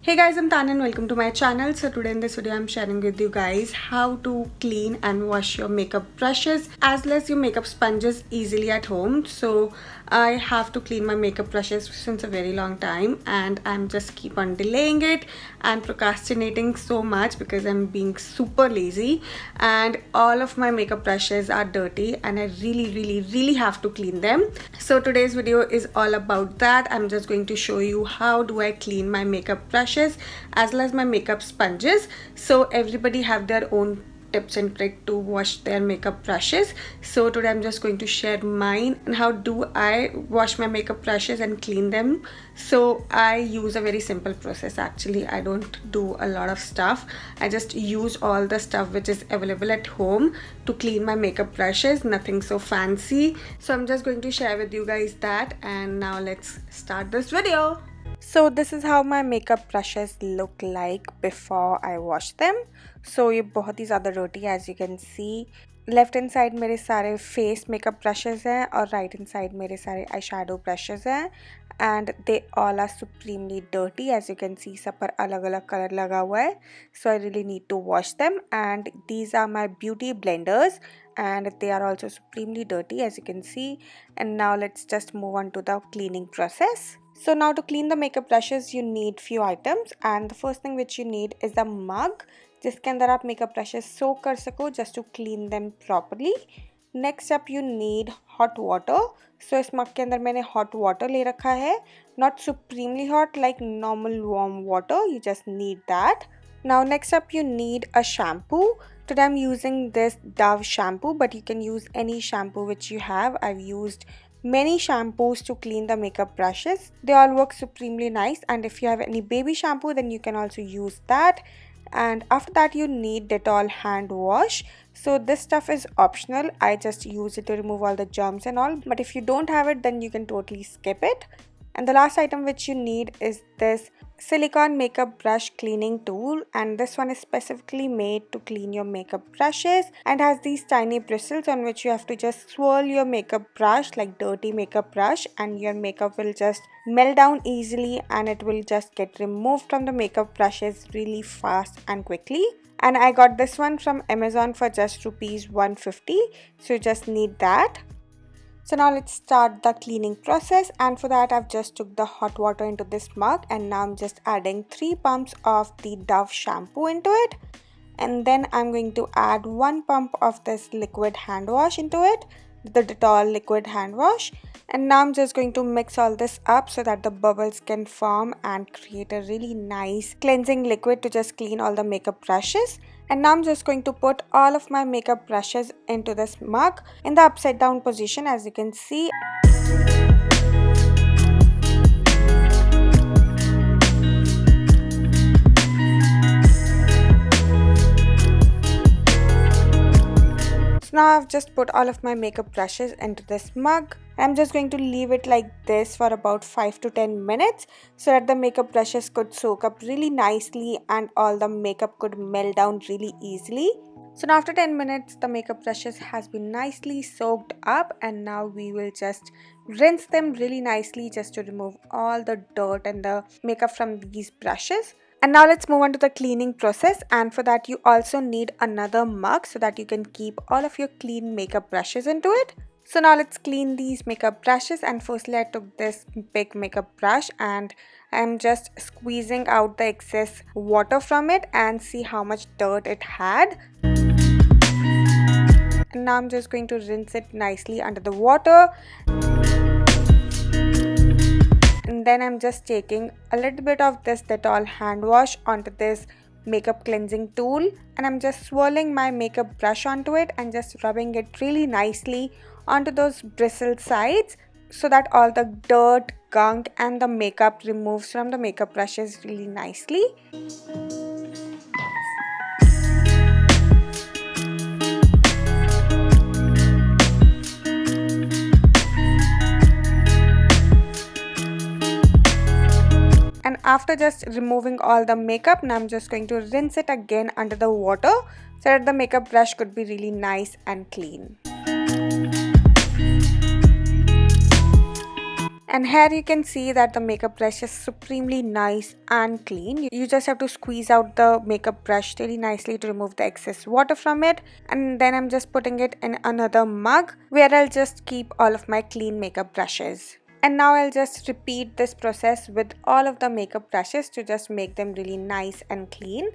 Hey guys, I'm Tanya and welcome to my channel. So today in this video I'm sharing with you guys how to clean and wash your makeup brushes as well as your makeup sponges easily at home. So I have to clean my makeup brushes since a very long time and I'm just keep on delaying it and procrastinating so much because I'm being super lazy and all of my makeup brushes are dirty and I really have to clean them. So today's video is all about that. I'm just going to show you how do I clean my makeup brushes as well as my makeup sponges. So everybody have their own tips and trick to wash their makeup brushes. So today I'm just going to share mine and how do I wash my makeup brushes and clean them. So I use a very simple process. Actually, I don't do a lot of stuff. I just use all the stuff which is available at home to clean my makeup brushes. Nothing so fancy. So I'm just going to share with you guys that, and now let's start this video. So this is how my makeup brushes look like before I wash them. So ये बहुत ही ज़्यादा dirty as you can see. Left hand side मेरे सारे face makeup brushes हैं और right hand side मेरे सारे eyeshadow brushes हैं and they all are supremely dirty as you can see. सब पर अलग अलग color लगा हुआ है. So I really need to wash them, and these are my beauty blenders and they are also supremely dirty as you can see. And now let's just move on to the cleaning process. So now to clean the makeup brushes you need few items, and the first thing which you need is a mug जिसके अंदर आप makeup brushes soak कर सको just to clean them properly. Next up you need hot water. So इस mug के अंदर मैंने hot water ले रखा है, not supremely hot like normal warm water, you just need that. Now next up you need a shampoo. Today I'm using this Dove shampoo, but you can use any shampoo which you have. I've used many shampoos to clean the makeup brushes. They all work supremely nice, and if you have any baby shampoo then you can also use that. And after that you need Dettol hand wash. So this stuff is optional. I just use it to remove all the germs and all, but if you don't have it then you can totally skip it. And the last item which you need is this silicone makeup brush cleaning tool, and this one is specifically made to clean your makeup brushes and has these tiny bristles on which you have to just swirl your makeup brush like dirty makeup brush, and your makeup will just melt down easily and it will just get removed from the makeup brushes really fast and quickly. And I got this one from Amazon for just rupees 150, so you just need that. So now let's start the cleaning process, and for that I've just took the hot water into this mug, and now I'm just adding 3 pumps of the Dove shampoo into it, and then I'm going to add 1 pump of this liquid hand wash into it, the Dettol liquid hand wash. And now I'm just going to mix all this up so that the bubbles can form and create a really nice cleansing liquid to just clean all the makeup brushes. And now I'm just going to put all of my makeup brushes into this mug in the upside down position as you can see. So now I've just put all of my makeup brushes into this mug. I'm just going to leave it like this for about 5 to 10 minutes so that the makeup brushes could soak up really nicely and all the makeup could melt down really easily. So now after 10 minutes the makeup brushes has been nicely soaked up, and now we will just rinse them really nicely just to remove all the dirt and the makeup from these brushes. And now let's move on to the cleaning process, and for that you also need another mug so that you can keep all of your clean makeup brushes into it. So now let's clean these makeup brushes, and firstly I took this big makeup brush and I'm just squeezing out the excess water from it and see how much dirt it had. And now I'm just going to rinse it nicely under the water. And then I'm just taking a little bit of this Dettol hand wash onto this makeup cleansing tool, and I'm just swirling my makeup brush onto it and just rubbing it really nicely onto those bristle sides so that all the dirt, gunk and the makeup removes from the makeup brushes really nicely. And after just removing all the makeup, now I'm just going to rinse it again under the water so that the makeup brush could be really nice and clean. And here you can see that the makeup brush is supremely nice and clean. You just have to squeeze out the makeup brush really nicely to remove the excess water from it. And then I'm just putting it in another mug where I'll just keep all of my clean makeup brushes. And now I'll just repeat this process with all of the makeup brushes to just make them really nice and clean.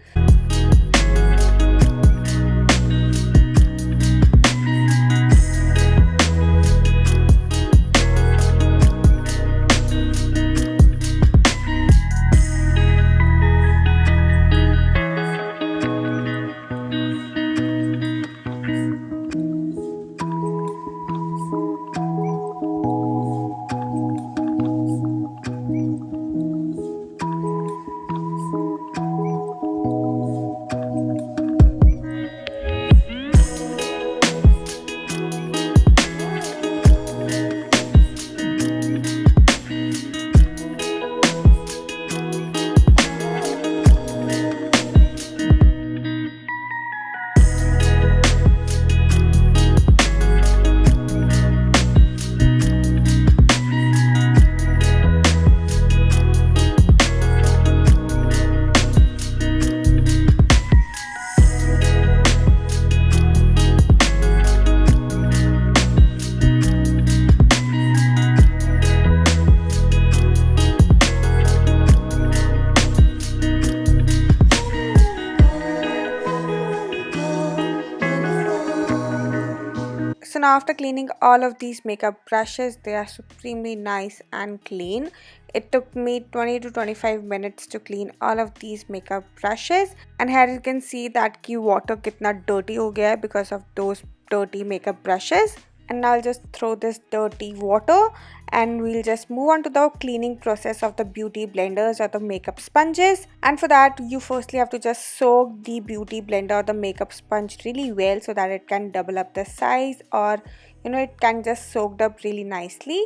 So now after cleaning all of these makeup brushes, they are supremely nice and clean. It took me 20 to 25 minutes to clean all of these makeup brushes. And here you can see that ki water kitna dirty ho gaya because of those dirty makeup brushes. And now I'll just throw this dirty water and we'll just move on to the cleaning process of the beauty blenders or the makeup sponges. And for that, you firstly have to just soak the beauty blender or the makeup sponge really well so that it can double up the size, or it can just soak up really nicely.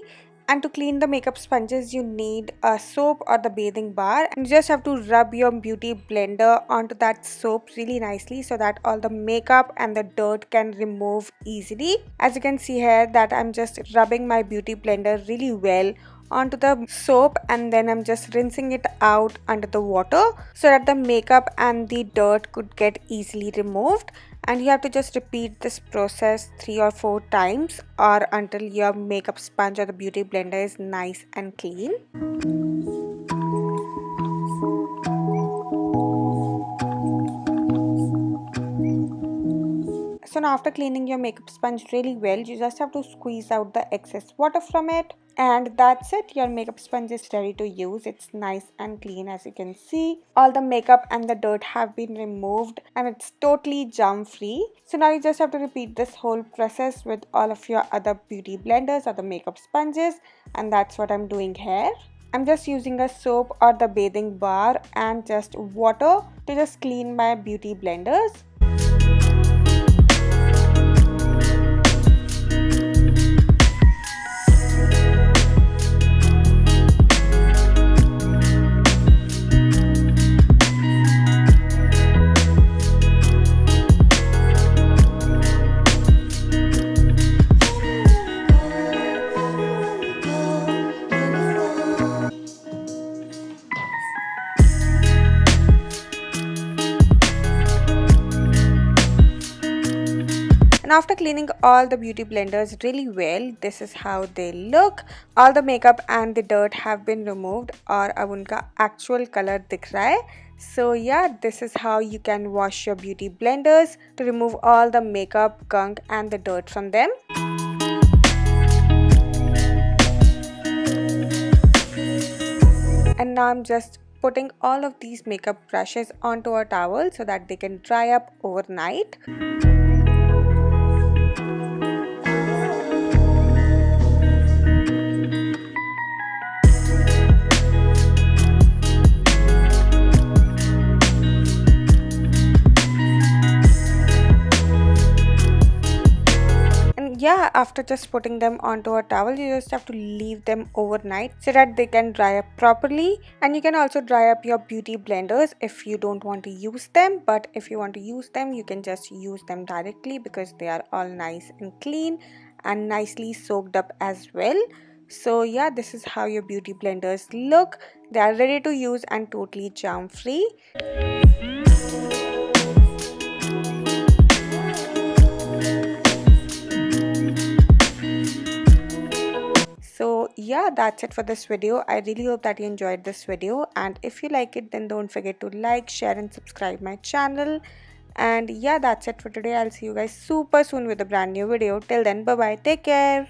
And to clean the makeup sponges, you need a soap or the bathing bar, and you just have to rub your beauty blender onto that soap really nicely so that all the makeup and the dirt can remove easily. As you can see here that I'm just rubbing my beauty blender really well onto the soap, and then I'm just rinsing it out under the water so that the makeup and the dirt could get easily removed. And you have to just repeat this process 3 or 4 times or until your makeup sponge or the beauty blender is nice and clean. So now after cleaning your makeup sponge really well, you just have to squeeze out the excess water from it. And that's it, your makeup sponge is ready to use. It's nice and clean. As you can see, all the makeup and the dirt have been removed and it's totally germ free. So now you just have to repeat this whole process with all of your other beauty blenders or the makeup sponges, and that's what I'm doing here. I'm just using a soap or the bathing bar and just water to just clean my beauty blenders. And after cleaning all the beauty blenders really well, this is how they look. All the makeup and the dirt have been removed और अब उनका actual color दिख रहा है. So yeah, this is how you can wash your beauty blenders to remove all the makeup, gunk and the dirt from them. And now I'm just putting all of these makeup brushes onto a towel so that they can dry up overnight. Yeah, after just putting them onto a towel, you just have to leave them overnight so that they can dry up properly. And you can also dry up your beauty blenders if you don't want to use them, but if you want to use them, you can just use them directly because they are all nice and clean and nicely soaked up as well. So yeah, this is how your beauty blenders look. They are ready to use and totally germ free. So yeah, that's it for this video. I really hope that you enjoyed this video, and if you like it, then don't forget to like, share and subscribe my channel. And yeah, that's it for today. I'll see you guys super soon with a brand new video. Till then, bye bye, take care.